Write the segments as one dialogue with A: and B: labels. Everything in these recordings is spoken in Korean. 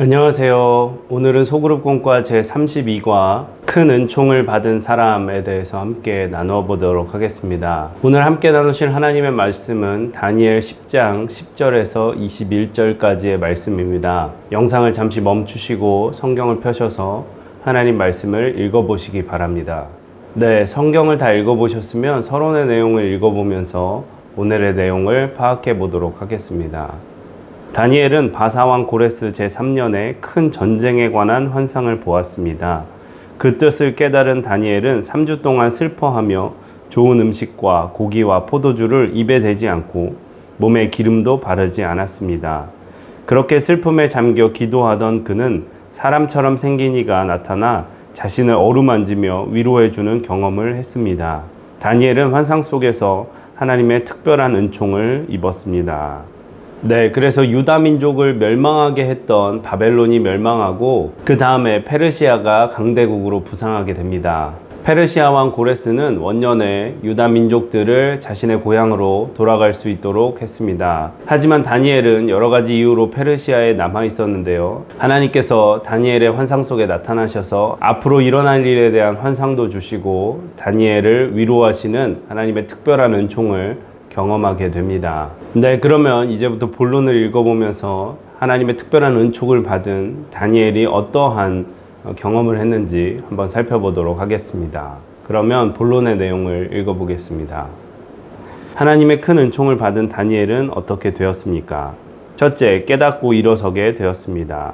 A: 안녕하세요. 오늘은 소그룹 공과 제32과 큰 은총을 받은 사람에 대해서 함께 나누어 보도록 하겠습니다. 오늘 함께 나누실 하나님의 말씀은 다니엘 10장 10절에서 21절까지의 말씀입니다. 영상을 잠시 멈추시고 성경을 펴셔서 하나님 말씀을 읽어보시기 바랍니다. 네, 성경을 다 읽어보셨으면 서론의 내용을 읽어보면서 오늘의 내용을 파악해 보도록 하겠습니다. 다니엘은 바사왕 고레스 제3년에 큰 전쟁에 관한 환상을 보았습니다. 그 뜻을 깨달은 다니엘은 3주 동안 슬퍼하며 좋은 음식과 고기와 포도주를 입에 대지 않고 몸에 기름도 바르지 않았습니다. 그렇게 슬픔에 잠겨 기도하던 그는 사람처럼 생긴 이가 나타나 자신을 어루만지며 위로해주는 경험을 했습니다. 다니엘은 환상 속에서 하나님의 특별한 은총을 입었습니다. 네, 그래서 유다 민족을 멸망하게 했던 바벨론이 멸망하고 그 다음에 페르시아가 강대국으로 부상하게 됩니다. 페르시아 왕 고레스는 원년에 유다 민족들을 자신의 고향으로 돌아갈 수 있도록 했습니다. 하지만 다니엘은 여러 가지 이유로 페르시아에 남아 있었는데요. 하나님께서 다니엘의 환상 속에 나타나셔서 앞으로 일어날 일에 대한 환상도 주시고 다니엘을 위로하시는 하나님의 특별한 은총을 경험하게 됩니다. 네, 그러면 이제부터 본론을 읽어보면서 하나님의 특별한 은총을 받은 다니엘이 어떠한 경험을 했는지 한번 살펴보도록 하겠습니다. 그러면 본론의 내용을 읽어보겠습니다. 하나님의 큰 은총을 받은 다니엘은 어떻게 되었습니까? 첫째, 깨닫고 일어서게 되었습니다.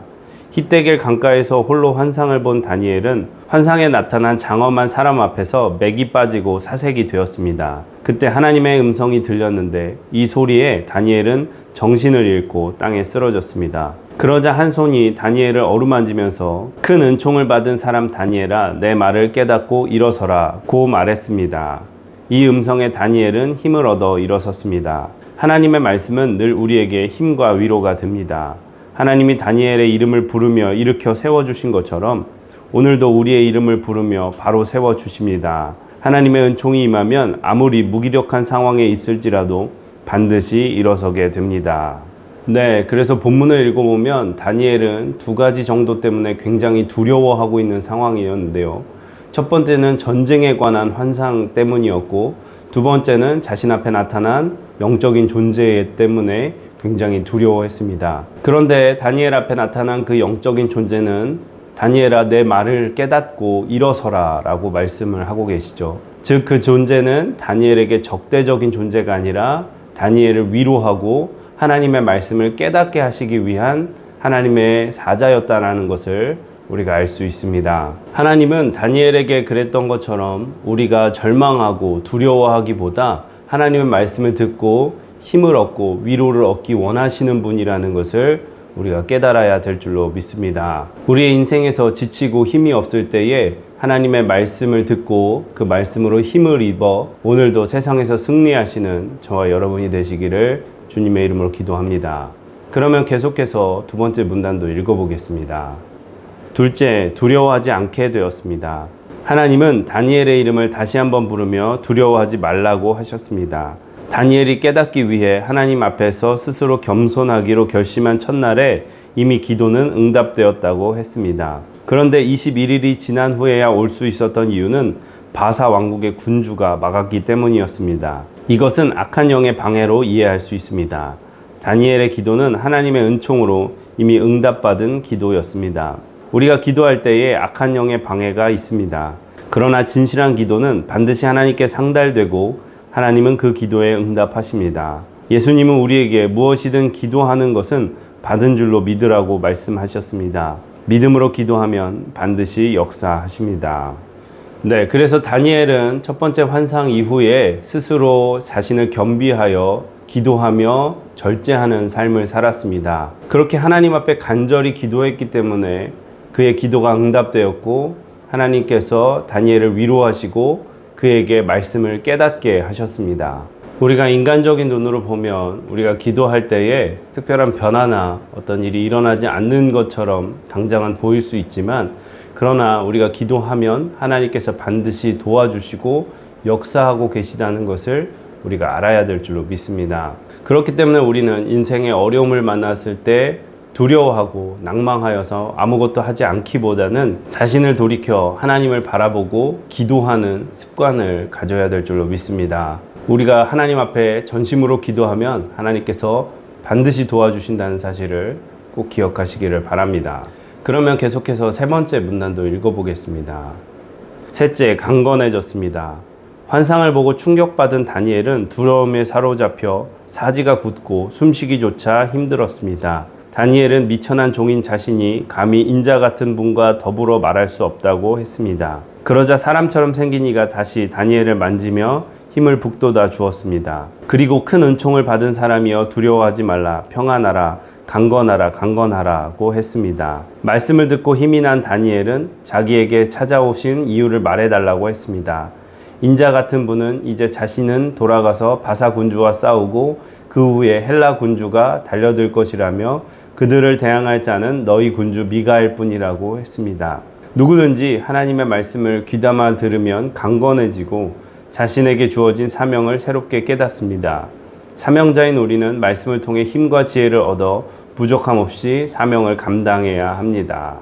A: 히데겔 강가에서 홀로 환상을 본 다니엘은 환상에 나타난 장엄한 사람 앞에서 맥이 빠지고 사색이 되었습니다. 그때 하나님의 음성이 들렸는데 이 소리에 다니엘은 정신을 잃고 땅에 쓰러졌습니다. 그러자 한 손이 다니엘을 어루만지면서 큰 은총을 받은 사람 다니엘아, 내 말을 깨닫고 일어서라 고 말했습니다. 이 음성에 다니엘은 힘을 얻어 일어섰습니다. 하나님의 말씀은 늘 우리에게 힘과 위로가 됩니다. 하나님이 다니엘의 이름을 부르며 일으켜 세워주신 것처럼 오늘도 우리의 이름을 부르며 바로 세워주십니다. 하나님의 은총이 임하면 아무리 무기력한 상황에 있을지라도 반드시 일어서게 됩니다. 네, 그래서 본문을 읽어보면 다니엘은 두 가지 정도 때문에 굉장히 두려워하고 있는 상황이었는데요. 첫 번째는 전쟁에 관한 환상 때문이었고, 두 번째는 자신 앞에 나타난 영적인 존재 때문에 굉장히 두려워했습니다. 그런데 다니엘 앞에 나타난 그 영적인 존재는 다니엘아, 내 말을 깨닫고 일어서라 라고 말씀을 하고 계시죠. 즉 그 존재는 다니엘에게 적대적인 존재가 아니라 다니엘을 위로하고 하나님의 말씀을 깨닫게 하시기 위한 하나님의 사자였다라는 것을 우리가 알 수 있습니다. 하나님은 다니엘에게 그랬던 것처럼 우리가 절망하고 두려워하기보다 하나님의 말씀을 듣고 힘을 얻고 위로를 얻기 원하시는 분이라는 것을 우리가 깨달아야 될 줄로 믿습니다. 우리의 인생에서 지치고 힘이 없을 때에 하나님의 말씀을 듣고 그 말씀으로 힘을 입어 오늘도 세상에서 승리하시는 저와 여러분이 되시기를 주님의 이름으로 기도합니다. 그러면 계속해서 두 번째 문단도 읽어보겠습니다. 둘째, 두려워하지 않게 되었습니다. 하나님은 다니엘의 이름을 다시 한번 부르며 두려워하지 말라고 하셨습니다. 다니엘이 깨닫기 위해 하나님 앞에서 스스로 겸손하기로 결심한 첫날에 이미 기도는 응답되었다고 했습니다. 그런데 21일이 지난 후에야 올 수 있었던 이유는 바사 왕국의 군주가 막았기 때문이었습니다. 이것은 악한 영의 방해로 이해할 수 있습니다. 다니엘의 기도는 하나님의 은총으로 이미 응답받은 기도였습니다. 우리가 기도할 때에 악한 영의 방해가 있습니다. 그러나 진실한 기도는 반드시 하나님께 상달되고 하나님은 그 기도에 응답하십니다. 예수님은 우리에게 무엇이든 기도하는 것은 받은 줄로 믿으라고 말씀하셨습니다. 믿음으로 기도하면 반드시 역사하십니다. 네, 그래서 다니엘은 첫 번째 환상 이후에 스스로 자신을 겸비하여 기도하며 절제하는 삶을 살았습니다. 그렇게 하나님 앞에 간절히 기도했기 때문에 그의 기도가 응답되었고 하나님께서 다니엘을 위로하시고 그에게 말씀을 깨닫게 하셨습니다. 우리가 인간적인 눈으로 보면 우리가 기도할 때에 특별한 변화나 어떤 일이 일어나지 않는 것처럼 당장은 보일 수 있지만 그러나 우리가 기도하면 하나님께서 반드시 도와주시고 역사하고 계시다는 것을 우리가 알아야 될 줄로 믿습니다. 그렇기 때문에 우리는 인생의 어려움을 만났을 때 두려워하고 낭망하여서 아무것도 하지 않기보다는 자신을 돌이켜 하나님을 바라보고 기도하는 습관을 가져야 될 줄로 믿습니다. 우리가 하나님 앞에 전심으로 기도하면 하나님께서 반드시 도와주신다는 사실을 꼭 기억하시기를 바랍니다. 그러면 계속해서 세 번째 문단도 읽어보겠습니다. 셋째, 강건해졌습니다. 환상을 보고 충격받은 다니엘은 두려움에 사로잡혀 사지가 굳고 숨쉬기조차 힘들었습니다. 다니엘은 미천한 종인 자신이 감히 인자 같은 분과 더불어 말할 수 없다고 했습니다. 그러자 사람처럼 생긴 이가 다시 다니엘을 만지며 힘을 북돋아 주었습니다. 그리고 큰 은총을 받은 사람이여 두려워하지 말라, 평안하라, 강건하라, 강건하라고 했습니다. 말씀을 듣고 힘이 난 다니엘은 자기에게 찾아오신 이유를 말해달라고 했습니다. 인자 같은 분은 이제 자신은 돌아가서 바사 군주와 싸우고 그 후에 헬라 군주가 달려들 것이라며 그들을 대항할 자는 너희 군주 미가엘 뿐이라고 했습니다. 누구든지 하나님의 말씀을 귀담아 들으면 강건해지고 자신에게 주어진 사명을 새롭게 깨닫습니다. 사명자인 우리는 말씀을 통해 힘과 지혜를 얻어 부족함 없이 사명을 감당해야 합니다.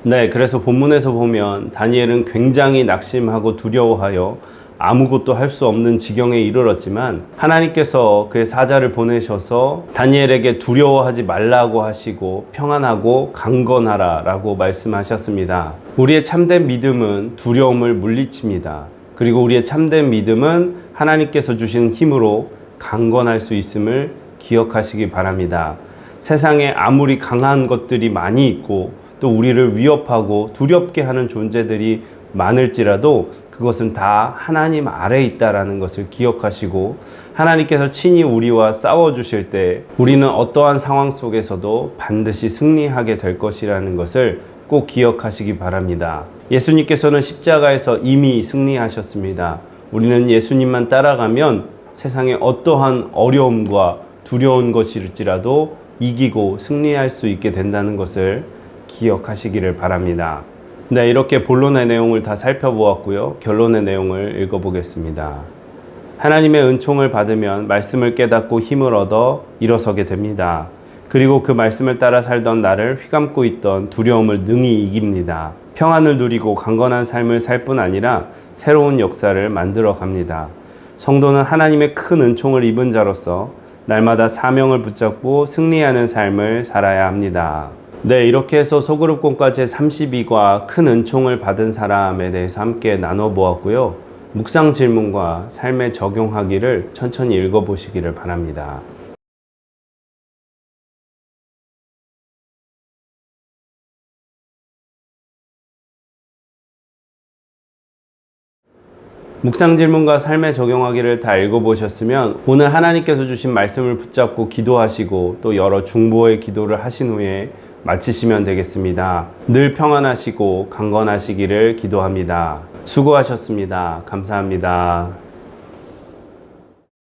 A: 네, 그래서 본문에서 보면 다니엘은 굉장히 낙심하고 두려워하여 아무것도 할 수 없는 지경에 이르렀지만 하나님께서 그의 사자를 보내셔서 다니엘에게 두려워하지 말라고 하시고 평안하고 강건하라 라고 말씀하셨습니다. 우리의 참된 믿음은 두려움을 물리칩니다. 그리고 우리의 참된 믿음은 하나님께서 주신 힘으로 강건할 수 있음을 기억하시기 바랍니다. 세상에 아무리 강한 것들이 많이 있고 또 우리를 위협하고 두렵게 하는 존재들이 많을지라도 그것은 다 하나님 아래에 있다라는 것을 기억하시고 하나님께서 친히 우리와 싸워주실 때 우리는 어떠한 상황 속에서도 반드시 승리하게 될 것이라는 것을 꼭 기억하시기 바랍니다. 예수님께서는 십자가에서 이미 승리하셨습니다. 우리는 예수님만 따라가면 세상에 어떠한 어려움과 두려운 것일지라도 이기고 승리할 수 있게 된다는 것을 기억하시기를 바랍니다. 네, 이렇게 본론의 내용을 다 살펴보았고요. 결론의 내용을 읽어보겠습니다. 하나님의 은총을 받으면 말씀을 깨닫고 힘을 얻어 일어서게 됩니다. 그리고 그 말씀을 따라 살던 나를 휘감고 있던 두려움을 능히 이깁니다. 평안을 누리고 강건한 삶을 살 뿐 아니라 새로운 역사를 만들어 갑니다. 성도는 하나님의 큰 은총을 입은 자로서 날마다 사명을 붙잡고 승리하는 삶을 살아야 합니다. 네, 이렇게 해서 소그룹 공과 제32과 큰 은총을 받은 사람에 대해서 함께 나눠보았고요. 묵상 질문과 삶에 적용하기를 천천히 읽어보시기를 바랍니다. 묵상 질문과 삶에 적용하기를 다 읽어보셨으면 오늘 하나님께서 주신 말씀을 붙잡고 기도하시고 또 여러 중보의 기도를 하신 후에 마치시면 되겠습니다. 늘 평안하시고 강건하시기를 기도합니다. 수고하셨습니다. 감사합니다.